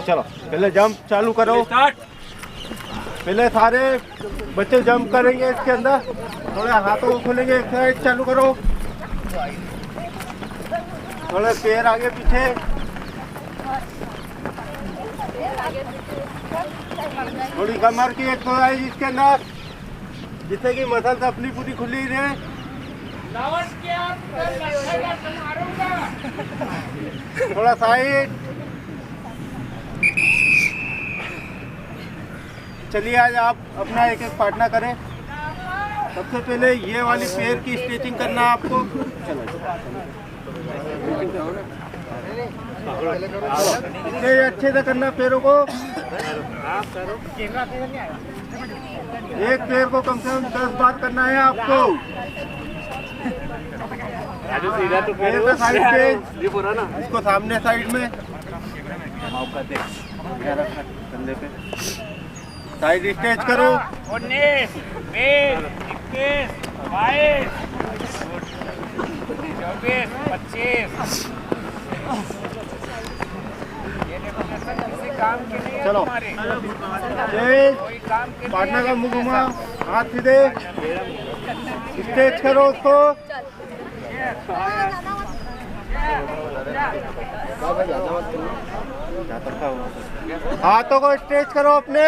चलो पहले जंप चालू करो। पहले सारे बच्चे जंप करेंगे इसके अंदर, थोड़े हाथों को खोलेंगे, एक्सरसाइज चालू करो। थोड़े पैर आगे पीछे, थोड़ी कमर की एक्सरसाइज इसके अंदर, जिससे कि मसल्स अपनी पूरी खुली रहे। थोड़ा साइड। चलिए आज आप अपना एक एक पार्टनर करें। सबसे पहले ये वाली पैर की स्ट्रेचिंग करना है आपको। इसे अच्छे से करना पैरों को। एक पैर को कम से कम 10 बार करना है आपको। पैर का साइड चेंज, इसको सामने साइड में कंधे पे साइड स्ट्रेच करो। 19, 20, 21, 22, 24, 25। चलो पार्टनर का मुंह घुमा, हाथ सीधे स्ट्रेच करो उसको। हाथों को स्ट्रेच करो, अपने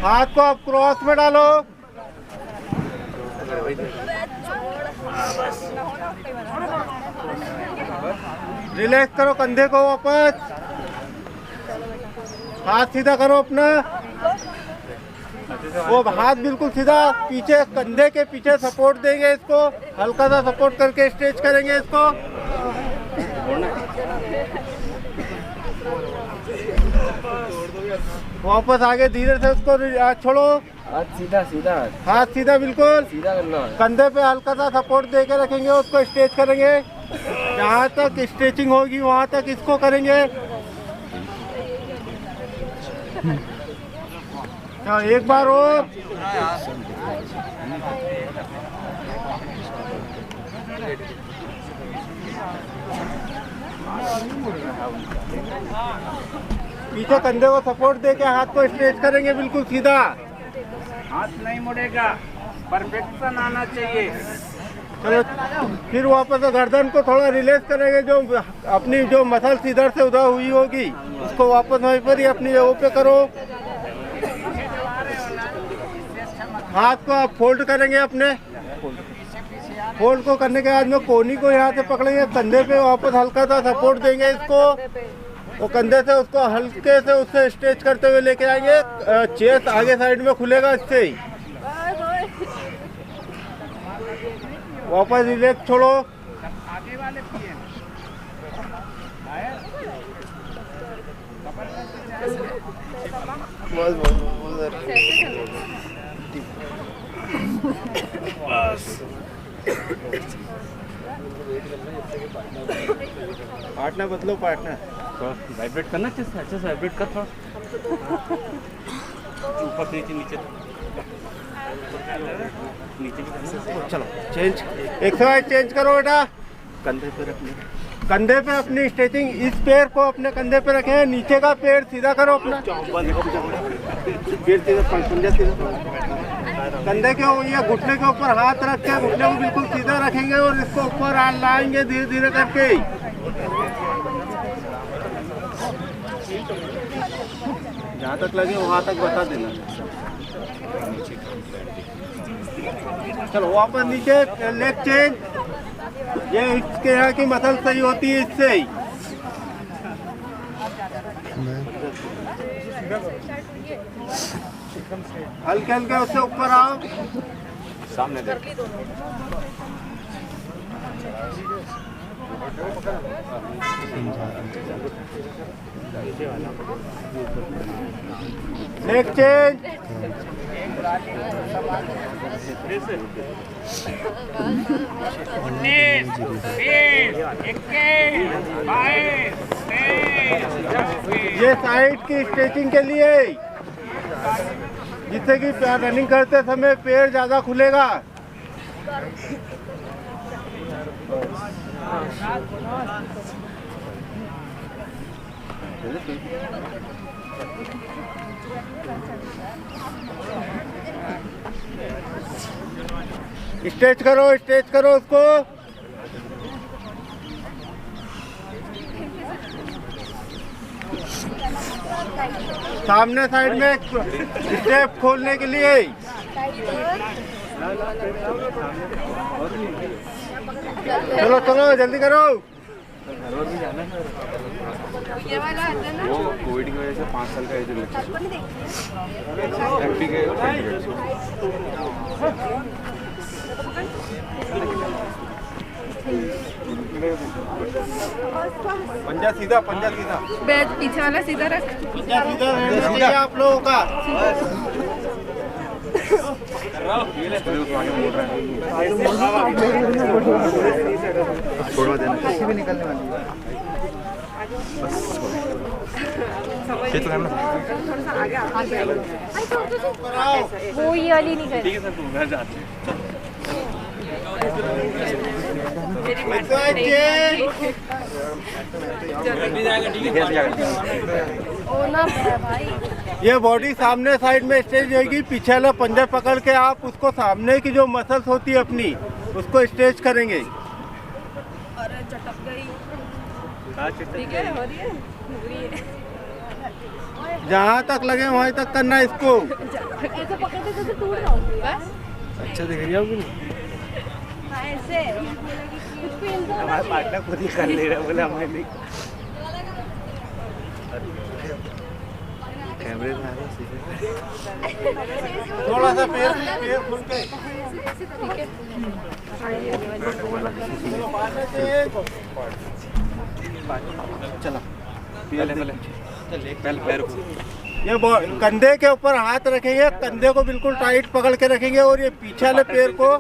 हाथ को आप क्रॉस में डालो। रिलैक्स करो कंधे को वापस। हाथ सीधा करो अपना, वो हाथ बिल्कुल सीधा पीछे कंधे के पीछे सपोर्ट देंगे इसको। हल्का सा सपोर्ट करके स्ट्रेच करेंगे इसको। वापस आगे धीरे से उसको छोड़ो। हाथ सीधा सीधा, हाथ सीधा बिल्कुल सीधा करना है। कंधे पे हल्का सा सपोर्ट दे के रखेंगे, उसको स्ट्रेच करेंगे। जहाँ तक स्ट्रेचिंग होगी वहाँ तक इसको करेंगे। एक बार और। पीछे कंधे को सपोर्ट दे के हाथ को स्ट्रेच करेंगे बिल्कुल सीधा। हाथ नहीं मुड़ेगा, परफेक्शन आना चाहिए। चलो फिर वापस गर्दन को थोड़ा रिलैक्स करेंगे। जो अपनी जो मसल्स इधर से उधर हुई होगी उसको वापस वहीं पर ही अपनी जगह पे करो। हाथ को आप फोल्ड करेंगे अपने। फोल्ड को करने के बाद में कोहनी को यहाँ से पकड़ेंगे, कंधे पे वापस हल्का सा सपोर्ट देंगे इसको। वो कंधे से उसको हल्के से उससे स्ट्रेच करते हुए लेके आएंगे। चेस्ट आगे साइड में खुलेगा इससे ही। वापस रिलैक्स छोड़ो। आगे वाले पार्टनर बदलो, पार्टनर वाइब्रेट करना अच्छे से वाइब्रेट कर थोड़ा। ऊपर नीचे नीचे नीचे भी। चलो चेंज, एक्सरसाइज चेंज करो बेटा। कंधे पे रखने, कंधे पे अपनी स्ट्रेचिंग। इस पैर को अपने कंधे पे रखें, नीचे का पैर सीधा करो अपना। पैर सीधा, पंजा सीधा। कंधे के ये घुटने के ऊपर हाथ रख के घुटने को बिल्कुल सीधा रखेंगे और इसको ऊपर लाएंगे धीरे धीरे करके। जहाँ तक लगे वहाँ तक बता देना। चलो वापस नीचे, लेग चेंज। ये इसके यहाँ की मसल सही होती है इससे ही। हल्के हल्के उससे ऊपर आओ, सामने देख। Leg change. 19, 20, 21, 22, 23। ये साइड की स्ट्रेचिंग के लिए, जिससे कि रनिंग करते समय पैर ज्यादा खुलेगा। स्ट्रेच करो उसको। सामने साइड में स्टेप खोलने के लिए। चलो चलो जल्दी करो। वो कोविड की वजह से 5 साल का एज पंजा सीधा बैठ पीछे वाला सीधा रख। पंजा सीधा रहना चाहिए आप लोगों का। छोड़वा देना, किसी भी निकलने वाली है। वो ये वाली नहीं कर। ठीक है सर, तुम घर जाते हैं। ओ ना भाई, ये बॉडी सामने साइड में स्ट्रेच रहेगी। पीछे वाला पंजा पकड़ के आप उसको सामने की जो मसल्स होती है अपनी उसको स्ट्रेच करेंगे। अरे चटक गई। ठीक है, हो रही है। जहाँ तक लगे वहीं तक करना इसको। ऐसे पकड़ते जैसे टूट रहा हूँ बस। अच्छा दिख रही होगी ना? हाँ ऐसे कुछ फील तो हमारे पार्टनर खुद ही कर ले रहा बोला हमें नहीं। कैमरे में आ रहा है। थोड़ा सा पैर खुल के। ठीक है। चलो पहले पैर को ये कंधे के ऊपर हाथ रखेंगे, कंधे को बिल्कुल टाइट पकड़ के रखेंगे और ये पीछे वाले पैर को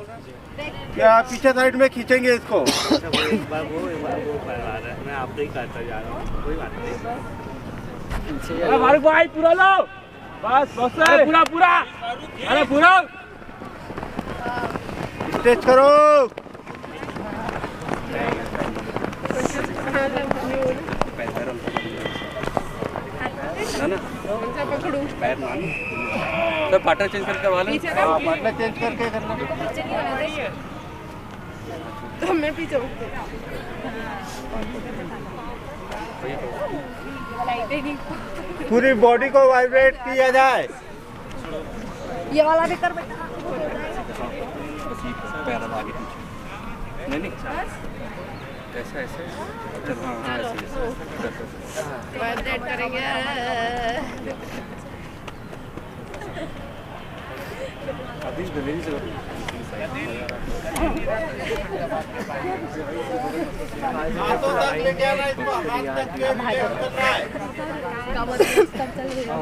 या पीछे साइड में खींचेंगे इसको। मैं आप नहीं करता जा रहा हूँ, कोई बात नहीं। अरे फारूक भाई पूरा लो, बस अरे पूरा अरे पूरा स्ट्रेच करो। पैर ना सर, पार्टनर चेंज करके करवा लो। पार्टनर चेंज करके करना। तो मैं पीछे पूरी बॉडी को वाइब्रेट किया जाए। ये वाला भी कर बेटा। पैर आगे पीछे नहीं ऐसा ऐसे। अच्छा हाँ ऐसे वाइब्रेट करेंगे। अभी गले से हाथों तक लेके आना इसको, हाथ तक के लिए करना है। कमर तक चल रहा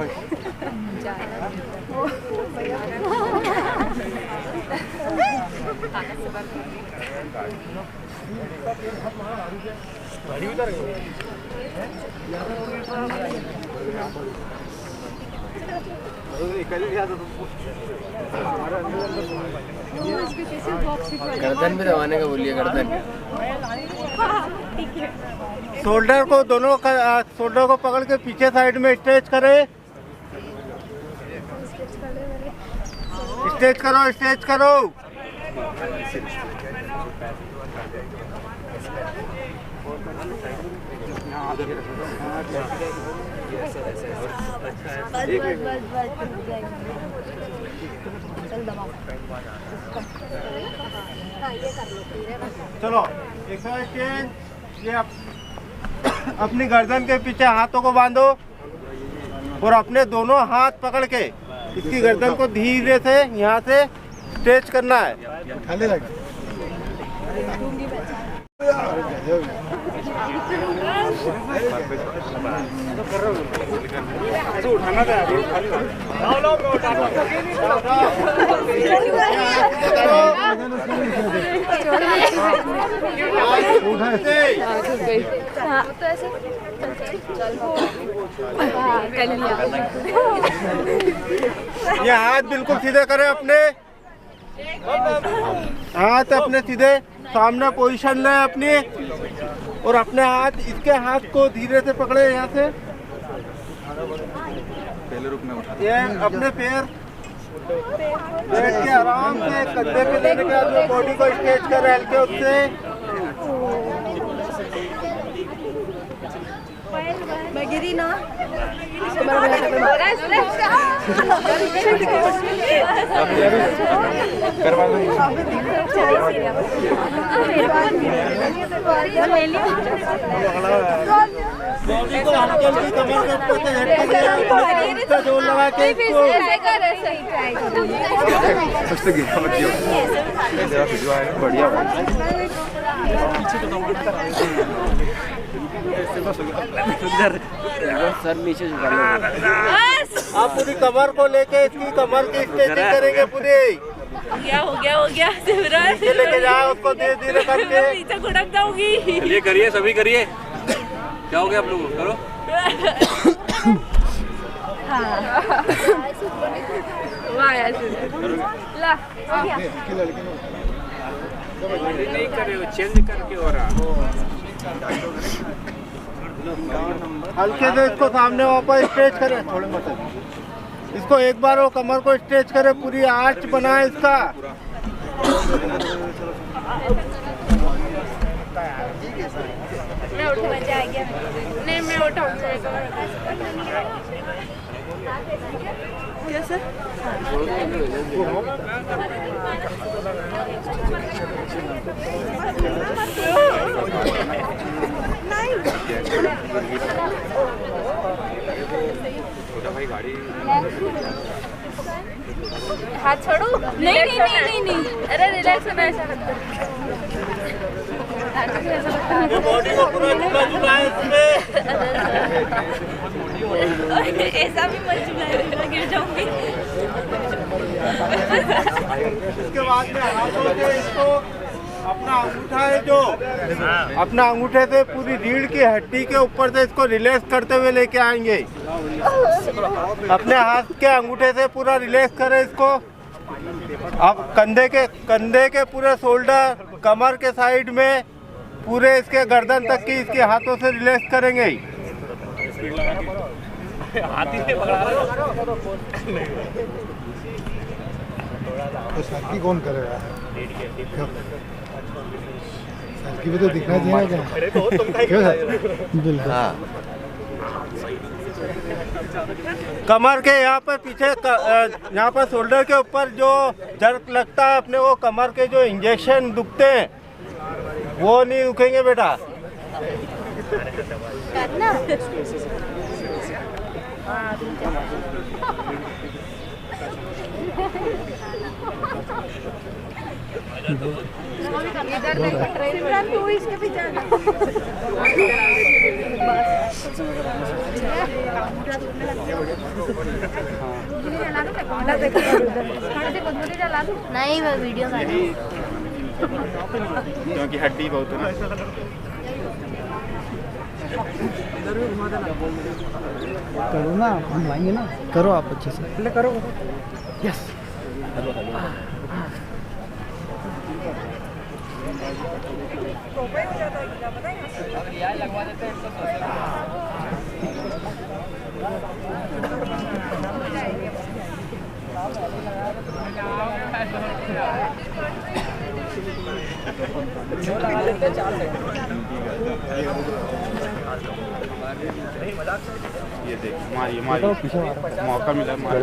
गर्दन भी दबाने का बोलिए, गर्दन। शोल्डर को दोनों का शोल्डर को पकड़ के पीछे साइड में स्ट्रेच करें। स्ट्रेच करो। चलो एक्सरसाइज चेंज। ये अपनी गर्दन के पीछे हाथों को बांधो और अपने दोनों हाथ पकड़ के इसकी गर्दन को धीरे से यहाँ से स्ट्रेच करना है। उठाना था तो ऐसे कर लिया। ये हाथ बिल्कुल सीधे करें, अपने हाथ अपने सीधे सामने पोजीशन लें अपनी और अपने हाथ इसके हाथ को धीरे से पकड़े यहाँ से पहले रुकना उठा ये अपने पैर बैठ के आराम से कंधे पे लेने के बाद में बॉडी को स्ट्रेच कर हल्के उससे। मैं गिरी ना करवा दो बॉडी को हल्के हल्के कमर के ऊपर से झटके से जोर लगा के इसको सबसे गिरा मत दियो जरा वीडियो आएगा बढ़िया सर नीचे झुका लो। आप पूरी कमर को लेके इसकी कमर की स्ट्रेचिंग करेंगे पूरी। हो गया शिवराज नीचे लेके जाओ उसको धीरे धीरे करके। नीचे गुड़क जाऊंगी। चलिए करिए, सभी करिए। क्या हो गया आप लोगों को? करो। नहीं करे वो चेंज करके हो रहा। हल्के से इसको सामने वापस स्ट्रेच करें, थोड़े मत इसको एक बार वो कमर को स्ट्रेच करें, पूरी आर्च बनाए इसका। मैं उठ मजा आ गया। नहीं मैं उठाऊं कैसे? भाई गाड़ी हाथ छोड़ो। नहीं अरे रिलैक्स होना ऐसा लगता ये बॉडी को पूरा झुका झुकाए इसमें। ऐसा भी मत झुकाए, गिर जाऊंगी। इसके बाद में हाथों से इसको अपना अंगूठा है जो अपना अंगूठे से पूरी रीढ़ की हड्डी के ऊपर से इसको रिलैक्स करते हुए लेके आएंगे। अपने हाथ के अंगूठे से पूरा रिलैक्स करें इसको। अब कंधे के पूरे शोल्डर, कमर के साइड में पूरे इसके गर्दन तक की इसके हाथों से रिलैक्स करेंगे। सरकी कौन करेगा? सरकी भी तो दिखना चाहिए क्या? बिल्कुल। कमर के यहाँ पर पीछे यहाँ पर शोल्डर के ऊपर जो जर्क लगता है अपने, वो कमर के जो इंजेक्शन दुखते हैं वो नहीं दुखेंगे बेटा। तू इसके पीछे नहीं मैं वीडियो क्योंकि हड्डी बहुत है ना। करो ना, हम लाएंगे ना। करो आप अच्छे से, पहले करो। यस। ये देख मारिए मौका मिला मार।